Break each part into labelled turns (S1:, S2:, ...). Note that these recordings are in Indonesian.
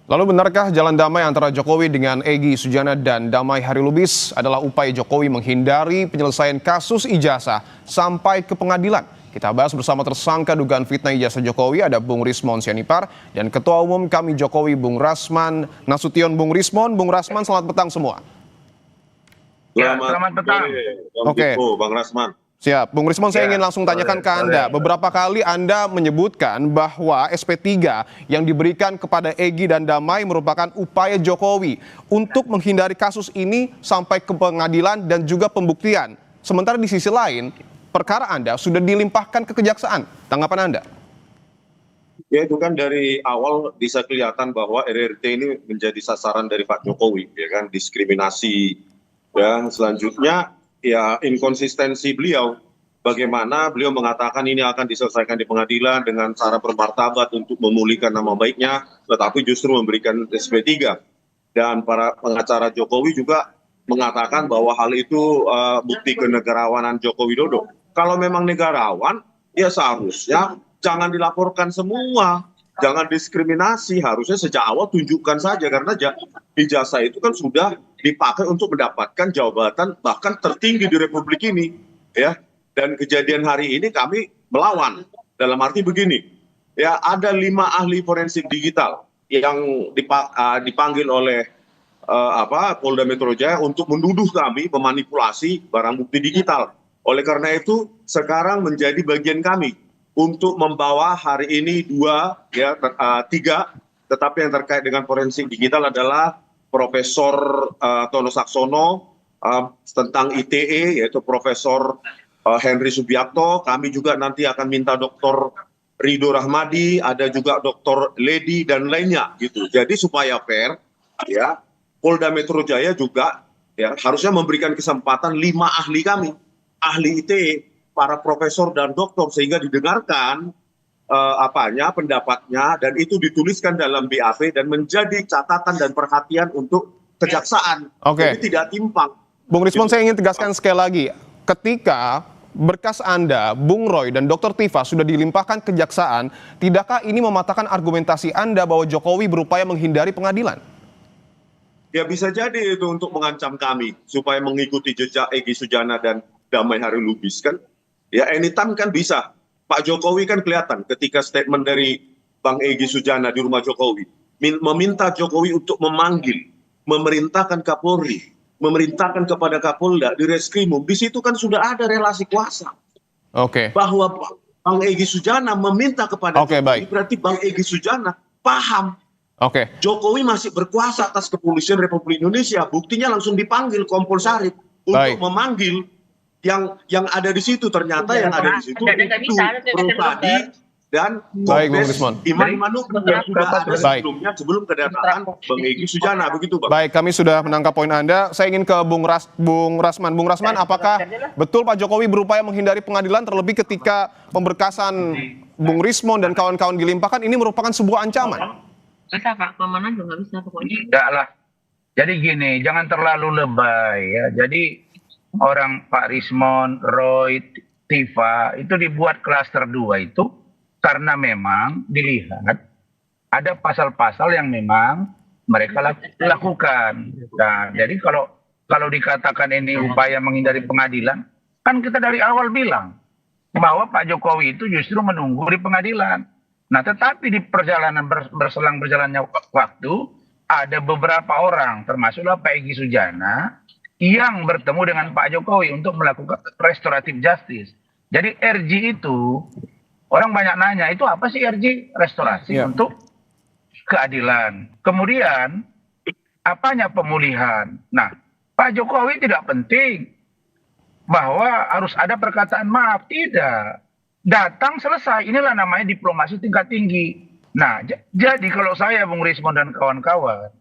S1: Lalu benarkah jalan damai antara Jokowi dengan Egy Sujana dan Damai Harilubis adalah upaya Jokowi menghindari penyelesaian kasus ijazah sampai ke pengadilan? Kita bahas bersama tersangka dugaan fitnah ijazah Jokowi, ada Bung Rismon Sianipar dan Ketua Umum kami Jokowi Bung Rasman Nasution. Bung Rasman, selamat petang semua.
S2: Selamat petang.
S1: Oke,
S2: Bang Rasman.
S1: Siap. Bung Rismon, saya ingin langsung tanyakan ke Anda. Beberapa kali Anda menyebutkan bahwa SP3 yang diberikan kepada Egy dan Damai merupakan upaya Jokowi untuk menghindari kasus ini sampai ke pengadilan dan juga pembuktian. Sementara di sisi lain, perkara Anda sudah dilimpahkan ke kejaksaan. Tanggapan Anda?
S2: Ya, itu kan dari awal bisa kelihatan bahwa RRT ini menjadi sasaran dari Pak Jokowi, ya kan, diskriminasi. Dan selanjutnya ya inkonsistensi beliau, bagaimana beliau mengatakan ini akan diselesaikan di pengadilan dengan cara bermartabat untuk memulihkan nama baiknya, tetapi justru memberikan SP3. Dan para pengacara Jokowi juga mengatakan bahwa hal itu bukti kenegarawanan Joko Widodo. Kalau memang negarawan, ya seharusnya jangan dilaporkan semua, jangan diskriminasi, harusnya sejak awal tunjukkan saja, karena ijazah itu kan sudah dipakai untuk mendapatkan jabatan bahkan tertinggi di Republik ini, ya. Dan kejadian hari ini kami melawan, dalam arti begini, ya, ada 5 ahli forensik digital yang dipanggil oleh Polda Metro Jaya untuk menuduh kami memanipulasi barang bukti digital. Oleh karena itu sekarang menjadi bagian kami untuk membawa hari ini 3, tetapi yang terkait dengan forensik digital adalah Profesor Tono Saksono tentang ITE, yaitu Profesor Henry Subiakto. Kami juga nanti akan minta Dr. Ridho Rahmadi, ada juga Dr. Ledi dan lainnya gitu. Jadi supaya fair, ya, Polda Metro Jaya juga ya harusnya memberikan kesempatan 5 ahli kami, ahli ITE, para profesor dan doktor, sehingga didengarkan pendapatnya, dan itu dituliskan dalam BAP dan menjadi catatan dan perhatian untuk kejaksaan.
S1: Oke.
S2: Jadi tidak timpang.
S1: Bung Rismon, saya ingin tegaskan sekali lagi, ketika berkas Anda, Bung Roy dan Dr. Tifa sudah dilimpahkan kejaksaan, tidakkah ini mematahkan argumentasi Anda bahwa Jokowi berupaya menghindari pengadilan?
S2: Ya bisa jadi itu untuk mengancam kami supaya mengikuti jejak Egy Sujana dan Damai Harilubis kan. Ya anytime kan bisa. Pak Jokowi kan kelihatan ketika statement dari Bang Egy Sujana di rumah Jokowi, meminta Jokowi untuk memanggil, memerintahkan Kapolri, memerintahkan kepada Kapolda di Reskrimum. Di situ kan sudah ada relasi kuasa.
S1: Oke.
S2: Bahwa Bang Egy Sujana meminta kepada Jokowi,
S1: baik.
S2: berarti Bang Egy Sujana paham.
S1: Oke.
S2: Jokowi masih berkuasa atas kepolisian Republik Indonesia. Buktinya langsung dipanggil Kompol Sarip untuk memanggil yang ada di situ. Ternyata yang ada di situ itu Protadi dan Kombes Iman Manuka yang sudah ada sebelumnya, sebelum kedatangan Bang Egy Sujana, begitu Bang.
S1: Baik, kami sudah menangkap poin Anda. Saya ingin ke Bung Rasman. Bung Rasman, apakah betul Pak Jokowi berupaya menghindari pengadilan, terlebih ketika pemberkasan Bung Rismon dan kawan-kawan dilimpahkan, ini merupakan sebuah ancaman?
S3: Bisa Pak, kemana juga nggak bisa pokoknya.
S4: Enggak lah. Jadi gini, jangan terlalu lebay ya. Jadi orang Pak Rismon, Roy, Tifa itu dibuat klaster 2 itu karena memang dilihat ada pasal-pasal yang memang mereka lakukan. Nah, jadi kalau dikatakan ini upaya menghindari pengadilan, kan kita dari awal bilang bahwa Pak Jokowi itu justru menunggu di pengadilan. Nah, tetapi di perjalanan berjalannya waktu ada beberapa orang, termasuklah Pak Egy Sujana, yang bertemu dengan Pak Jokowi untuk melakukan restoratif justice. Jadi RJ itu, orang banyak nanya, itu apa sih RJ? Restorasi untuk keadilan. Kemudian, apanya pemulihan? Nah, Pak Jokowi tidak penting bahwa harus ada perkataan maaf. Tidak. Datang selesai, inilah namanya diplomasi tingkat tinggi. Nah, jadi kalau saya, Bung Rismon dan kawan-kawan,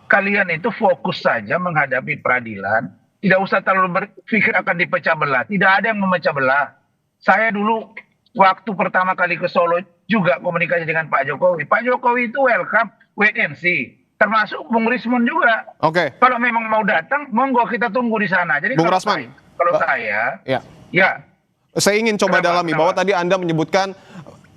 S4: kalian itu fokus saja menghadapi peradilan, tidak usah terlalu berpikir akan dipecah belah. Tidak ada yang memecah belah. Saya dulu waktu pertama kali ke Solo juga komunikasi dengan Pak Jokowi. Pak Jokowi itu welcome, wait and see. Termasuk Bung Rismon juga.
S1: Oke.
S4: Kalau memang mau datang, monggo kita tunggu di sana. Jadi
S1: Bung Rasman,
S4: kalau saya, ya.
S1: Saya ingin coba dalami bahwa tadi Anda menyebutkan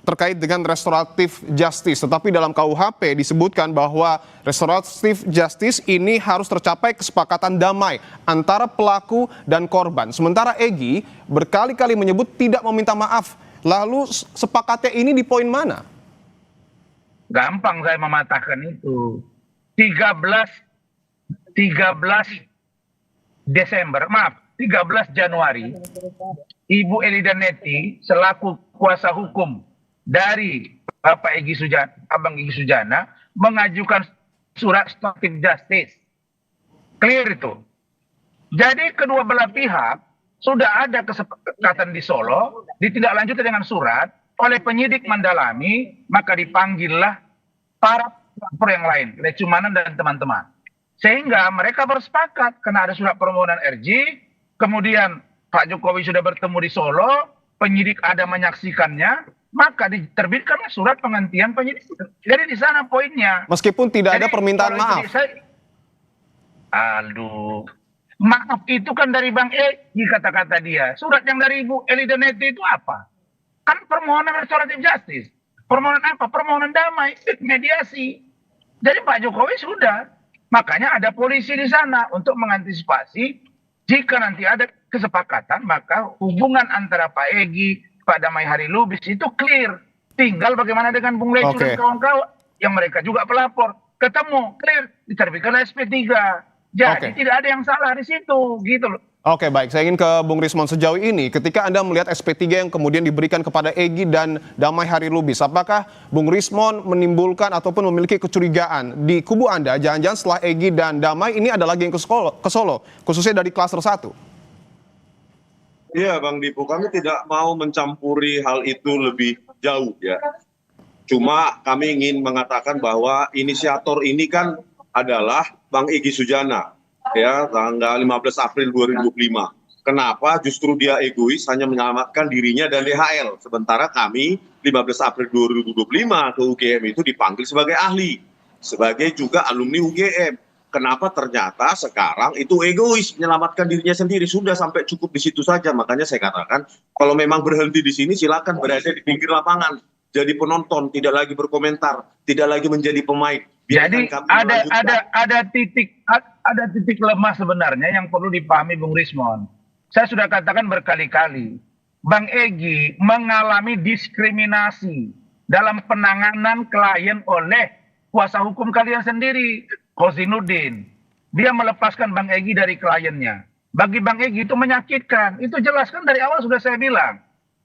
S1: terkait dengan restoratif justice, tetapi dalam KUHP disebutkan bahwa restoratif justice ini harus tercapai kesepakatan damai antara pelaku dan korban. Sementara Egy berkali-kali menyebut tidak meminta maaf. Lalu sepakatnya ini di poin mana?
S4: Gampang saya mematahkan itu. 13 Januari, Ibu Elida Neti selaku kuasa hukum dari Bapak Abang Egy Sujana mengajukan surat restoratif justice. Clear itu. Jadi kedua belah pihak sudah ada kesepakatan di Solo, ditindaklanjuti dengan surat oleh penyidik mendalami, maka dipanggillah para pelapor yang lain, Lecumanan dan teman-teman. Sehingga mereka bersepakat karena ada surat permohonan RJ, kemudian Pak Jokowi sudah bertemu di Solo, penyidik ada menyaksikannya, maka diterbitkanlah surat penghentian penyidik. Jadi di sana poinnya.
S1: Meskipun tidak ada permintaan maaf.
S4: Aduh, maaf itu kan dari Bang Egy, kata-kata dia. Surat yang dari Ibu Elida Neti itu apa? Kan permohonan restoratif justice. Permohonan apa? Permohonan damai, mediasi. Jadi Pak Jokowi sudah. Makanya ada polisi di sana untuk mengantisipasi jika nanti ada kesepakatan, maka hubungan antara Pak Egy, Pak Damai Hari Lubis itu clear. Tinggal bagaimana dengan Bung Lecu dan kawan-kawan yang mereka juga pelapor. Ketemu, clear, diterbitkan SP3. Jadi tidak ada yang salah di situ, gitu loh.
S1: Oke, baik. Saya ingin ke Bung Rismon. Sejauh ini, ketika Anda melihat SP3 yang kemudian diberikan kepada Egy dan Damai Hari Lubis, apakah Bung Rismon menimbulkan ataupun memiliki kecurigaan di kubu Anda, jangan-jangan setelah Egy dan Damai ini ada lagi yang ke Solo, khususnya dari klaster 1?
S2: Iya, Bang Dipu, kami tidak mau mencampuri hal itu lebih jauh ya. Cuma kami ingin mengatakan bahwa inisiator ini kan adalah Bang Egy Sujana. Ya, tanggal 15 April 2005. Kenapa justru dia egois hanya menyelamatkan dirinya dan DHL. Sementara kami 15 April 2025 ke UGM itu dipanggil sebagai ahli. Sebagai juga alumni UGM. Kenapa ternyata sekarang itu egois menyelamatkan dirinya sendiri. Sudah sampai cukup di situ saja. Makanya saya katakan kalau memang berhenti di sini silakan berada di pinggir lapangan. Jadi penonton, tidak lagi berkomentar, tidak lagi menjadi pemain.
S4: Jadi ada titik lemah sebenarnya yang perlu dipahami Bung Rismon. Saya sudah katakan berkali-kali, Bang Egy mengalami diskriminasi dalam penanganan klien oleh kuasa hukum kalian sendiri, Kozinudin. Dia melepaskan Bang Egy dari kliennya. Bagi Bang Egy itu menyakitkan. Itu jelas kan dari awal sudah saya bilang.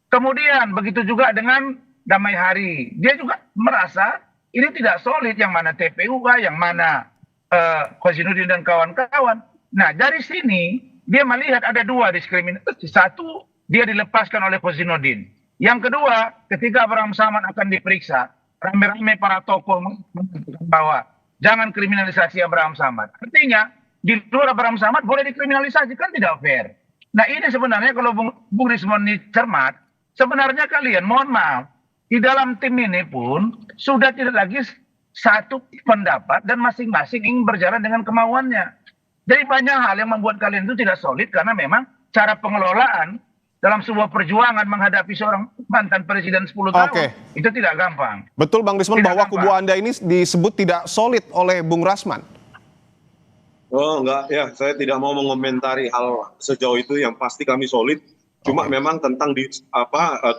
S4: Kemudian begitu juga dengan Damai Hari. Dia juga merasa ini tidak solid, yang mana TPUA, yang mana Kozinudin dan kawan-kawan. Nah, dari sini dia melihat ada dua diskriminasi. Satu, dia dilepaskan oleh Kozinudin. Yang kedua, ketika Abraham Samad akan diperiksa, rame-rame para tokoh mengatakan bahwa jangan kriminalisasi Abraham Samad. Artinya, di luar Abraham Samad boleh dikriminalisasi, kan tidak fair. Nah, ini sebenarnya kalau Bung Rismon ini cermat, sebenarnya kalian, mohon maaf, di dalam tim ini pun sudah tidak lagi satu pendapat dan masing-masing ingin berjalan dengan kemauannya. Jadi banyak hal yang membuat kalian itu tidak solid karena memang cara pengelolaan dalam sebuah perjuangan menghadapi seorang mantan presiden 10 tahun itu tidak gampang.
S1: Betul Bang Rismon bahwa kubu Anda ini disebut tidak solid oleh Bung Rasman.
S2: Oh enggak, ya saya tidak mau mengomentari hal sejauh itu, yang pasti kami solid. Cuma memang tentang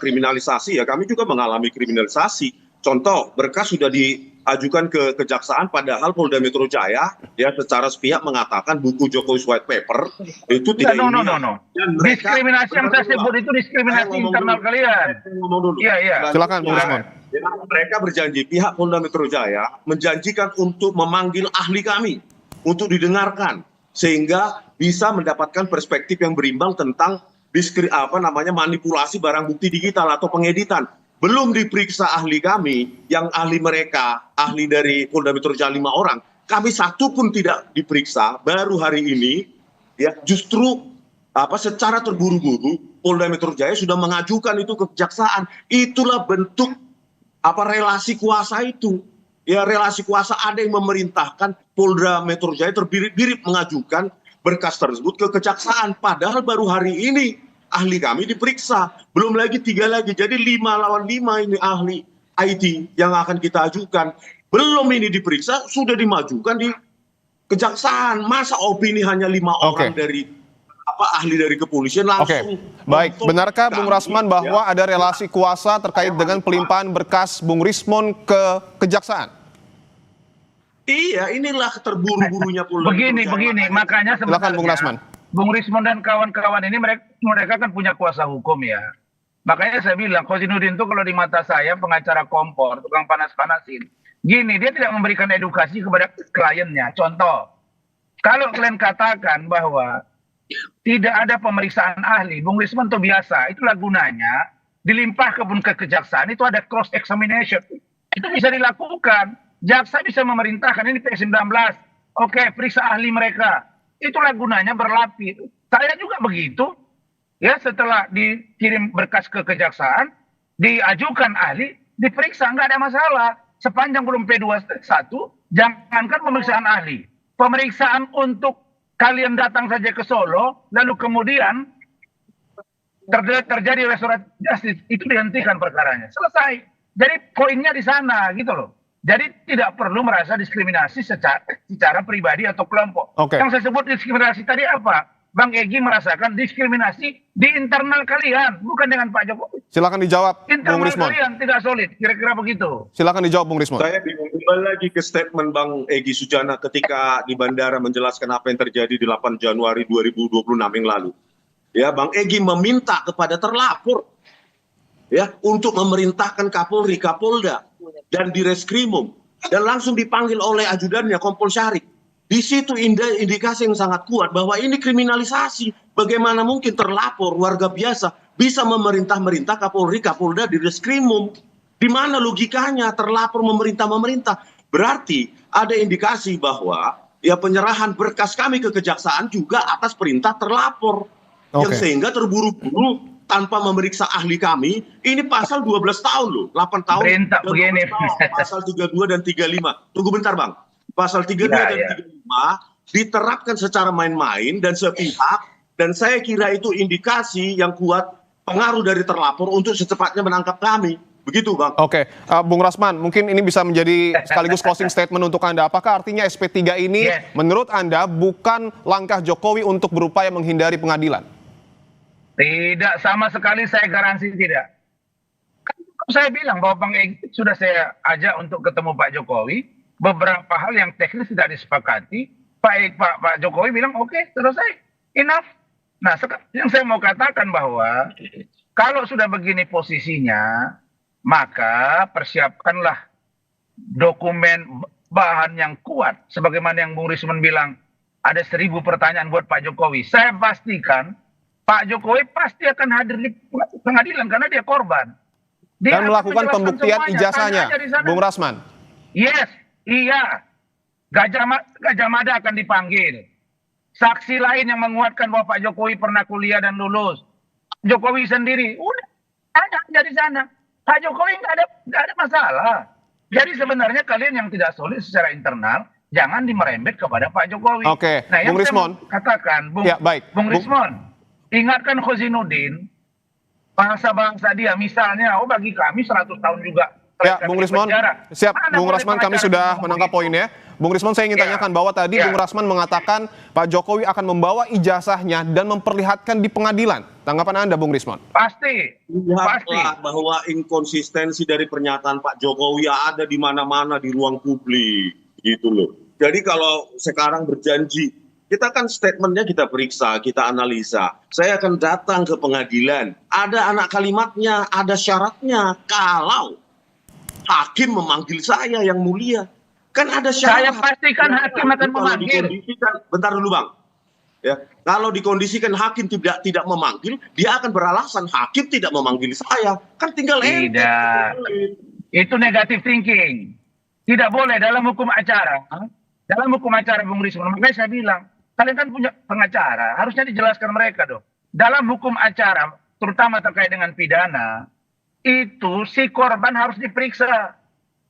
S2: kriminalisasi ya, kami juga mengalami kriminalisasi. Contoh, berkas sudah diajukan ke kejaksaan, padahal Polda Metro Jaya ya secara sepihak mengatakan buku Jokowi White Paper itu tidak
S4: No. Diskriminasi yang saya sebut itu diskriminasi internal kalian. Iya.
S1: Silakan Bung Rismon.
S2: Mereka berjanji, pihak Polda Metro Jaya menjanjikan untuk memanggil ahli kami untuk didengarkan sehingga bisa mendapatkan perspektif yang berimbang tentang manipulasi barang bukti digital atau pengeditan. Belum diperiksa ahli kami, yang ahli mereka, ahli dari Polda Metro Jaya 5 orang, kami satu pun tidak diperiksa. Baru hari ini, ya justru secara terburu-buru Polda Metro Jaya sudah mengajukan itu ke kejaksaan. Itulah bentuk relasi kuasa itu. Ya, relasi kuasa, ada yang memerintahkan Polda Metro Jaya terbirit-birit mengajukan berkas tersebut ke kejaksaan. Padahal baru hari ini ahli kami diperiksa. Belum lagi 3 lagi. Jadi 5 lawan 5 ini ahli IT yang akan kita ajukan. Belum ini diperiksa, sudah dimajukan di kejaksaan. Masa opini hanya 5 orang dari ahli dari kepolisian langsung.
S1: Baik, benarkah Bung Rasman bahwa ada relasi kuasa terkait dengan pelimpahan berkas Bung Rismon ke kejaksaan?
S2: Iya, inilah terburu-burunya Polda.
S4: Begini, makanya
S1: Silakan Bung Rasman.
S4: Bung Rismon dan kawan-kawan ini mereka kan punya kuasa hukum ya. Makanya saya bilang, Khosinuddin itu kalau di mata saya pengacara kompor, tukang panas-panasin. Gini, dia tidak memberikan edukasi kepada kliennya. Contoh, kalau kalian katakan bahwa tidak ada pemeriksaan ahli, Bung Rismon itu biasa, itulah gunanya dilimpahkan ke kejaksaan, itu ada cross examination. Itu bisa dilakukan. Jaksa bisa memerintahkan ini P19. Oke, periksa ahli mereka. Itulah gunanya berlapis. Saya juga begitu. Ya, setelah dikirim berkas ke kejaksaan, diajukan ahli, diperiksa, nggak ada masalah. Sepanjang belum P21, jangankan pemeriksaan ahli. Pemeriksaan untuk kalian datang saja ke Solo, lalu kemudian terjadi restoratif justice, itu dihentikan perkaranya. Selesai. Jadi poinnya di sana gitu loh. Jadi tidak perlu merasa diskriminasi secara pribadi atau kelompok. Yang saya sebut diskriminasi tadi apa? Bang Egy merasakan diskriminasi di internal kalian, bukan dengan Pak Jokowi.
S1: Silakan dijawab, Bung Rismon.
S4: Internal kalian tidak solid, kira-kira begitu.
S1: Silakan dijawab, Bung Rismon.
S2: Saya bingung kembali lagi ke statement Bang Egy Sujana ketika di bandara menjelaskan apa yang terjadi di 8 Januari 2026 yang lalu. Ya, Bang Egy meminta kepada terlapor ya untuk memerintahkan Kapolri, Kapolda dan Direskrimum dan langsung dipanggil oleh ajudannya Kompol Syarif. Di situ indikasi yang sangat kuat bahwa ini kriminalisasi. Bagaimana mungkin terlapor warga biasa bisa memerintah Kapolri, Kapolda, Direskrimum? Di mana logikanya terlapor memerintah? Berarti ada indikasi bahwa ya penyerahan berkas kami ke kejaksaan juga atas perintah terlapor. Yang sehingga terburu-buru tanpa memeriksa ahli kami, ini pasal 12 tahun loh, 8 tahun.
S4: Perintah begini.
S2: Pasal 32 dan 35. Tunggu bentar Bang. Pasal 32 dan 35 diterapkan secara main-main dan sepihak, dan saya kira itu indikasi yang kuat pengaruh dari terlapor untuk secepatnya menangkap kami. Begitu Bang.
S1: Bung Rasman, mungkin ini bisa menjadi sekaligus closing statement untuk Anda. Apakah artinya SP3 ini menurut Anda bukan langkah Jokowi untuk berupaya menghindari pengadilan?
S4: Tidak, sama sekali saya garansi tidak. Saya bilang bahwa Bang Egy sudah saya ajak untuk ketemu Pak Jokowi. Beberapa hal yang teknis tidak disepakati. Pak Jokowi bilang oke, selesai, enough. Nah, yang saya mau katakan bahwa kalau sudah begini posisinya, maka persiapkanlah dokumen bahan yang kuat. Sebagaimana yang Bung Rismon bilang, ada 1000 pertanyaan buat Pak Jokowi. Saya pastikan Pak Jokowi pasti akan hadir di pengadilan karena dia korban.
S1: Dan melakukan pembuktian ijazahnya, Bung Rasman.
S4: Yes, iya. Gajah Mada akan dipanggil. Saksi lain yang menguatkan bahwa Pak Jokowi pernah kuliah dan lulus. Jokowi sendiri, udah ada dari sana. Pak Jokowi nggak ada masalah. Jadi sebenarnya kalian yang tidak solid secara internal, jangan dimerembet kepada Pak Jokowi. Nah, yang
S1: Bung Rismon,
S4: katakan, Bung Rismon, ingatkan Khosinuddin, bangsa-bangsa dia, misalnya, bagi kami 100 tahun juga.
S1: Ya, Bung Rismon, siap. Bung Rasman, kami sudah menangkap poinnya. Bung Rismon, saya ingin tanyakan bahwa tadi Bung Rasman mengatakan Pak Jokowi akan membawa ijazahnya dan memperlihatkan di pengadilan. Tanggapan Anda, Bung Rismon?
S4: Pasti.
S2: Lihatlah bahwa inkonsistensi dari pernyataan Pak Jokowi ada di mana-mana di ruang publik, gitu loh. Jadi kalau sekarang berjanji, kita kan statementnya kita periksa, kita analisa. Saya akan datang ke pengadilan. Ada anak kalimatnya, ada syaratnya. Kalau hakim memanggil saya yang mulia, kan ada syarat.
S4: Saya pastikan hakim akan memanggil.
S2: Bentar dulu Bang. Ya, kalau dikondisikan hakim tidak memanggil, dia akan beralasan hakim tidak memanggil saya. Kan tinggal
S4: tidak. Itu negative thinking. Tidak boleh dalam hukum acara. Dalam hukum acara Bung Rismon, makanya saya bilang, kalian kan punya pengacara, harusnya dijelaskan mereka dong. Dalam hukum acara, terutama terkait dengan pidana, itu si korban harus diperiksa.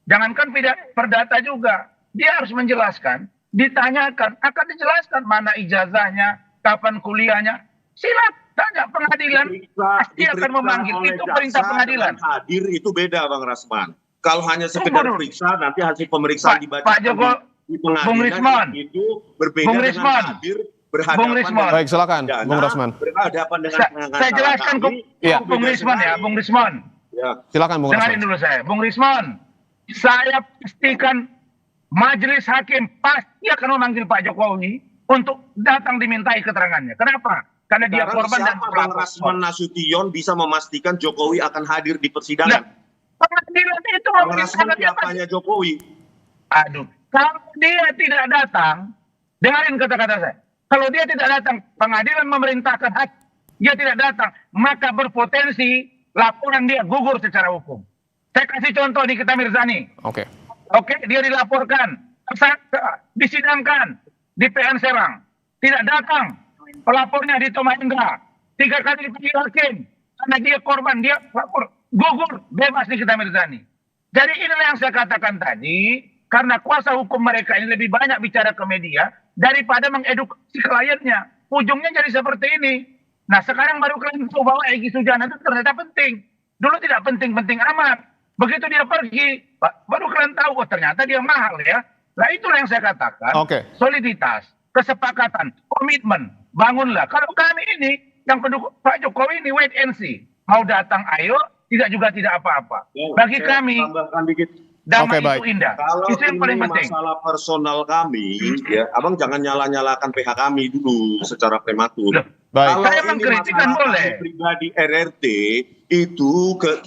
S4: Jangankan perdata juga. Dia harus menjelaskan, ditanyakan, akan dijelaskan mana ijazahnya, kapan kuliahnya. Silat. tanya pengadilan pasti akan memanggil. Itu perintah pengadilan.
S2: Hadir itu beda, Bang Rasman. Kalau hanya sekedar periksa, nanti hasil pemeriksaan dibaca
S4: Pak Joko,
S2: di pengadilan
S4: Bung Rismon,
S2: itu berbeda
S4: Bung
S2: dengan
S4: Rismon,
S2: hadir
S4: Bung
S2: berhadapan
S4: Rismon.
S1: Baik, silakan, Bung Rasman.
S2: Berhadapan dengan
S4: Saya jelaskan ke Bung Rismon ya, Bung Rismon.
S2: Ya.
S1: Silakan, Bung
S4: Dengarin
S1: Rasman.
S4: dulu saya, Bung Rismon. Saya pastikan majelis hakim pasti akan memanggil Pak Jokowi untuk datang dimintai keterangannya. Kenapa? Karena dia
S2: Sekarang
S4: korban dan
S2: siapa Bang Rasman Nasution bisa memastikan Jokowi akan hadir di persidangan?
S4: Pengadilan itu
S2: Bang Rasman
S4: memerintahkan dia
S2: siapanya Jokowi?
S4: Aduh, kalau dia tidak datang, dengarin kata-kata saya. Kalau dia tidak datang, pengadilan memerintahkan hak, dia tidak datang, maka berpotensi laporan dia gugur secara hukum. Saya kasih contoh di Nikita Mirzani.
S1: Oke.
S4: Oke, dia dilaporkan, disidangkan di PN Serang. Tidak datang, pelapornya di Toma Indra. 3 kali dipanggil hakim, karena dia korban, dia lapor, gugur, bebas Nikita Mirzani. Jadi inilah yang saya katakan tadi, karena kuasa hukum mereka ini lebih banyak bicara ke media daripada mengedukasi kliennya. Ujungnya jadi seperti ini. Nah sekarang baru kalian tahu bahwa Egy Sujana itu ternyata penting. Dulu tidak penting-penting amat. Begitu dia pergi, baru kalian tahu, oh ternyata dia mahal ya. Nah itulah yang saya katakan, soliditas, kesepakatan, komitmen, bangunlah. Kalau kami ini, yang pendukung Pak Jokowi ini wait and see. Mau datang ayo, tidak juga tidak apa-apa. Bagi kami,
S2: tambahkan dikit.
S4: damai itu indah.
S2: Kalau
S4: Itu yang paling
S2: ini
S4: penting.
S2: masalah personal kami, ya, abang jangan nyala-nyalakan PH kami dulu secara prematur.
S1: Baik.
S2: Kalau
S4: Saya
S2: ini
S4: mengkritik kan
S2: masalah
S4: boleh.
S2: kami pribadi RRT itu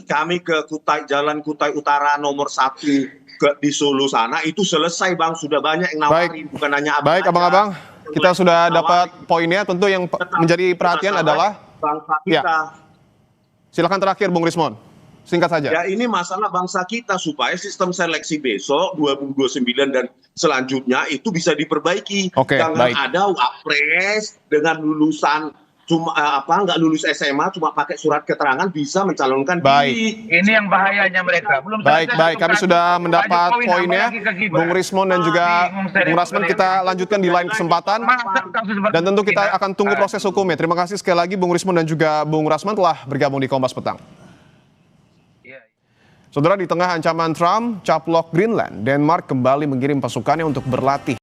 S2: kami ke Jalan Kutai Utara nomor 1 di Solo sana itu selesai, Bang, sudah banyak yang nawarin, bukan hanya abang.
S1: Baik, abang-abang, kita sudah dapat poinnya. Tentu yang menjadi perhatian adalah
S2: bangsa kita.
S1: Ya. Silakan terakhir, Bung Rismon. Singkat saja.
S2: Ya ini masalah bangsa kita supaya sistem seleksi besok 2029 dan selanjutnya itu bisa diperbaiki.
S1: Oke,
S2: Jangan
S1: baik.
S2: ada wapres dengan lulusan cuma nggak lulus SMA cuma pakai surat keterangan bisa mencalonkan
S1: Baik.
S2: diri.
S4: Ini yang bahayanya mereka. Belum
S1: Baik,
S4: selesai
S1: baik.
S4: satu
S1: Kami
S4: kasus.
S1: sudah
S4: Pak
S1: mendapat
S4: Jokowi nambah
S1: poinnya.
S4: lagi ke Gibran.
S1: Bung Rismon dan juga Bung Rasman, kita lanjutkan di lain kesempatan.
S4: Masa kasus seperti
S1: Dan tentu kita
S4: ini,
S1: akan tunggu proses hukumnya. Terima kasih sekali lagi Bung Rismon dan juga Bung Rasman telah bergabung di Kompas Petang.
S4: Iya.
S1: Saudara, di tengah ancaman Trump caplok Greenland, Denmark kembali mengirim pasukannya untuk berlatih